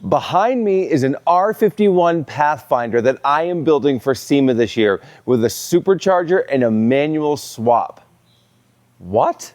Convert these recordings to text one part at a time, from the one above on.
Behind me is an R51 Pathfinder that I am building for SEMA this year with a supercharger and a manual swap. What?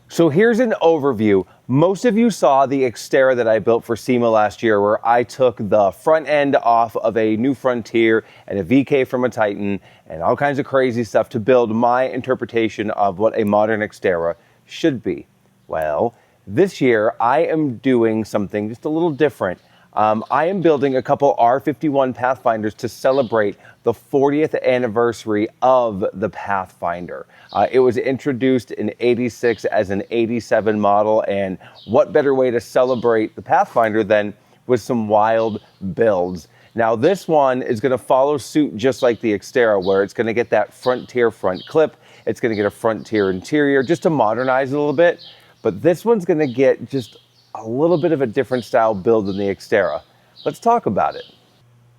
So here's an overview. Most of you saw the Xterra that I built for SEMA last year, where I took the front end off of a new Frontier and a VK from a Titan and all kinds of crazy stuff to build my interpretation of what a modern Xterra should be. Well, this year I am doing something just a little different. I am building a couple R51 Pathfinders to celebrate the 40th anniversary of the Pathfinder. It was introduced in '86 as an '87 model, and what better way to celebrate the Pathfinder than with some wild builds. Now this one is going to follow suit just like the Xterra, where it's going to get that Frontier front clip, it's going to get a Frontier interior just to modernize it a little bit, but this one's going to get just a little bit of a different style build than the Xterra. Let's talk about it.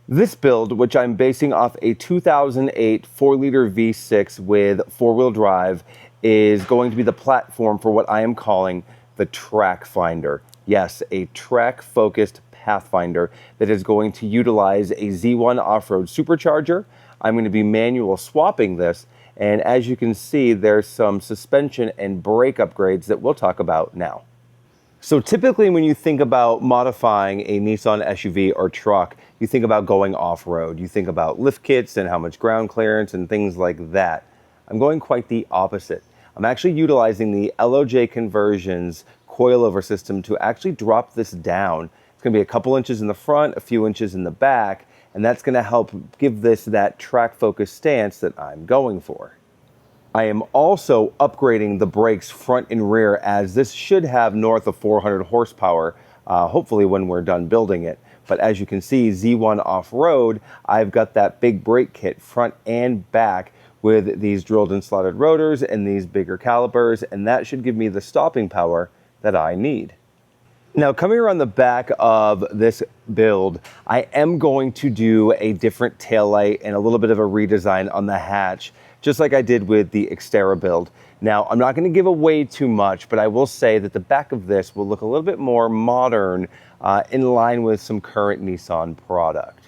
This build, which I'm basing off a 2008 4-liter V6 with 4-wheel drive, is going to be the platform for what I am calling the Trackfinder. Yes, a track-focused Pathfinder that is going to utilize a Z1 off-road supercharger. I'm going to be manual swapping this, and as you can see, there's some suspension and brake upgrades that we'll talk about now. So typically when you think about modifying a Nissan SUV or truck, you think about going off-road. You think about lift kits and how much ground clearance and things like that. I'm going quite the opposite. I'm actually utilizing the LOJ Conversions coilover system to actually drop this down. It's going to be a couple inches in the front, a few inches in the back, and that's going to help give this that track-focused stance that I'm going for. I am also upgrading the brakes front and rear, as this should have north of 400 horsepower, hopefully when we're done building it. But as you can see, Z1 off-road, I've got that big brake kit front and back with these drilled and slotted rotors and these bigger calipers, and that should give me the stopping power that I need. Now, coming around the back of this build, I am going to do a different taillight and a little bit of a redesign on the hatch, just like I did with the Xterra build. Now, I'm not going to give away too much, but I will say that the back of this will look a little bit more modern, in line with some current Nissan product.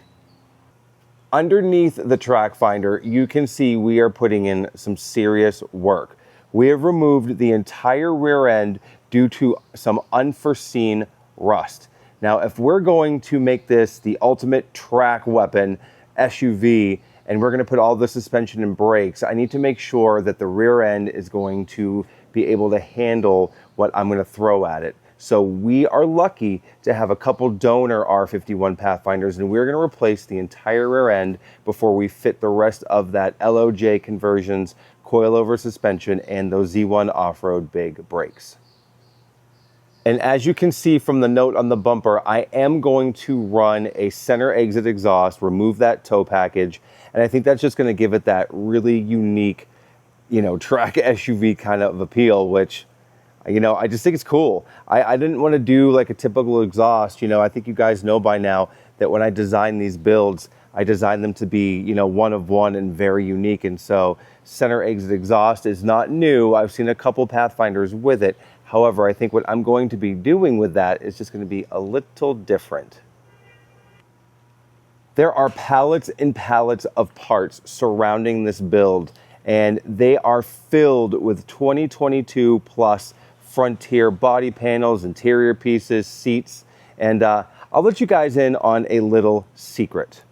Underneath the Trackfinder, you can see we are putting in some serious work. We have removed the entire rear end due to some unforeseen rust. Now, if we're going to make this the ultimate track weapon SUV, and we're going to put all the suspension and brakes, I need to make sure that the rear end is going to be able to handle what I'm going to throw at it. So we are lucky to have a couple donor R51 Pathfinders, and we're going to replace the entire rear end before we fit the rest of that LOJ Conversions coilover suspension and those Z1 off-road big brakes. And as you can see from the note on the bumper, I am going to run a center exit exhaust, remove that tow package, and I think that's just going to give it that really unique, track SUV kind of appeal, which, I just think it's cool. I didn't want to do like a typical exhaust. I think you guys know by now that when I design these builds, I design them to be, one of one and very unique. And so center exit exhaust is not new. I've seen a couple Pathfinders with it. However, I think what I'm going to be doing with that is just going to be a little different. There are pallets and pallets of parts surrounding this build, and they are filled with 2022 plus Frontier body panels, interior pieces, seats, and I'll let you guys in on a little secret.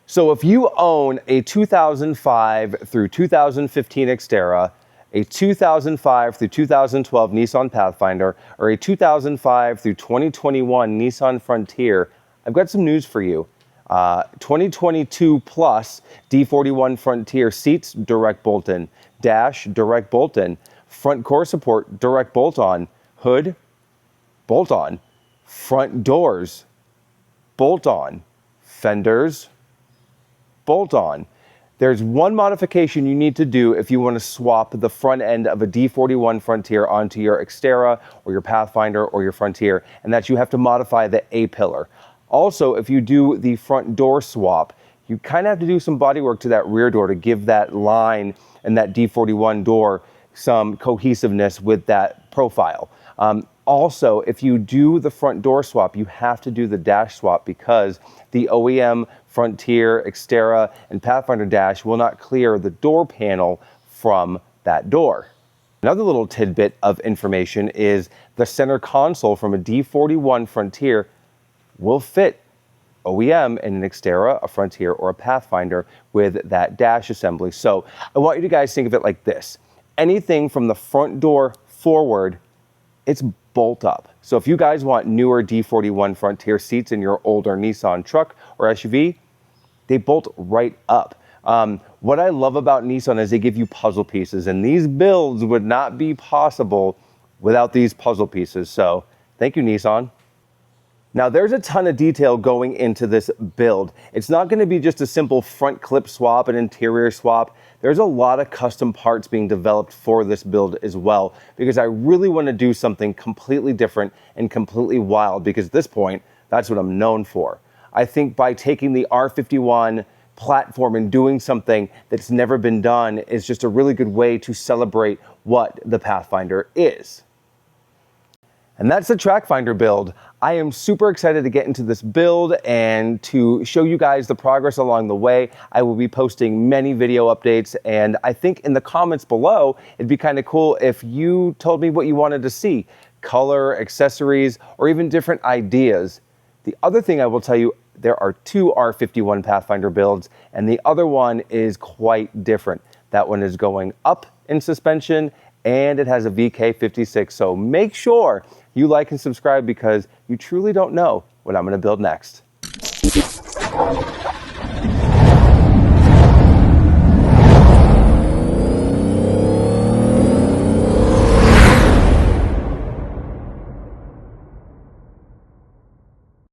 So if you own a 2005 through 2015 Xterra, a 2005 through 2012 Nissan Pathfinder, or a 2005 through 2021 Nissan Frontier, I've got some news for you. 2022 plus D41 Frontier seats, direct bolt-in. Dash, direct bolt-in. Front core support, direct bolt-on. Hood, bolt-on. Front doors, bolt-on. Fenders, bolt-on. There's one modification you need to do if you want to swap the front end of a D41 Frontier onto your Xterra or your Pathfinder or your Frontier, and that's you have to modify the A-pillar. Also, if you do the front door swap, you kind of have to do some body work to that rear door to give that line and that D41 door some cohesiveness with that profile. Also, if you do the front door swap, you have to do the dash swap because the OEM, Frontier, Xterra, and Pathfinder dash will not clear the door panel from that door. Another little tidbit of information is the center console from a D41 Frontier will fit OEM in an Xterra, a Frontier, or a Pathfinder with that dash assembly. So I want you to guys think of it like this. Anything from the front door forward, it's bolt up. So if you guys want newer D41 Frontier seats in your older Nissan truck or SUV, they bolt right up. What I love about Nissan is they give you puzzle pieces, and these builds would not be possible without these puzzle pieces. So thank you, Nissan. Now there's a ton of detail going into this build. It's not going to be just a simple front clip swap and interior swap. There's a lot of custom parts being developed for this build as well, because I really want to do something completely different and completely wild, because at this point, that's what I'm known for. I think by taking the R51 platform and doing something that's never been done is just a really good way to celebrate what the Pathfinder is. And that's the Trackfinder build. I am super excited to get into this build and to show you guys the progress along the way. I will be posting many video updates, and I think in the comments below, it'd be kind of cool if you told me what you wanted to see, color, accessories, or even different ideas. The other thing I will tell you, there are two R51 Pathfinder builds, and the other one is quite different. That one is going up in suspension, and it has a VK56, so make sure you like and subscribe because you truly don't know what I'm going to build next.